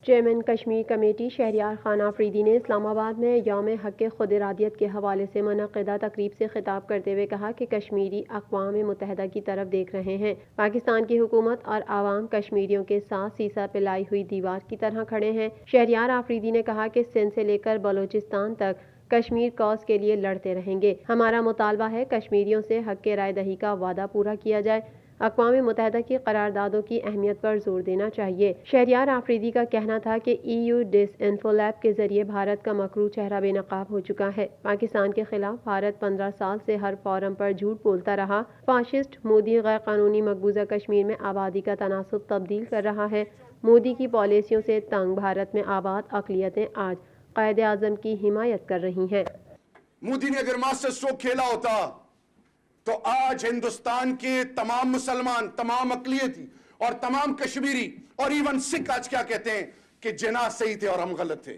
Chairman Kashmir committee Shahryar Khan Afridi نے اسلام آباد میں یوم حق خود ارادیت کے حوالے سے منعقدہ تقریب سے خطاب کرتے ہوئے کہا کہ کشمیری اقوام متحدہ کی طرف دیکھ رہے ہیں۔ پاکستان کی حکومت اور عوام کشمیریوں کے ساتھ سیسا پلائی ہوئی دیوار کی طرح کھڑے ہیں۔ شہریار آفریدی نے کہا کہ سندھ سے لے کر بلوچستان تک کشمیر کوز کے لیے لڑتے رہیں گے۔ ہمارا مطالبہ ہے کشمیریوں سے حق رائے دہی کا وعدہ پورا کیا جائے۔ اقوام متحدہ کی قراردادوں کی اہمیت پر زور دینا چاہیے۔ شہریار آفریدی کا کہنا تھا کہ EU ڈس انفو لیب کے ذریعے بھارت کا مکروہ چہرہ بے نقاب ہو چکا ہے۔ پاکستان کے خلاف بھارت 15 سال سے ہر فورم پر جھوٹ بولتا رہا۔ فاشسٹ مودی غیر قانونی مقبوضہ کشمیر میں آبادی کا تناسب تبدیل کر رہا ہے۔ مودی کی پالیسیوں سے تنگ بھارت میں آباد اقلیتیں آج قائد اعظم کی حمایت کر رہی ہیں۔ مودی نے اگر ماسٹر اسٹروک کھیلا ہوتا تو آج ہندوستان کے تمام مسلمان، تمام اقلیتی اور تمام کشمیری اور ایون سکھ آج کیا کہتے ہیں کہ جناح صحیح تھے اور ہم غلط تھے۔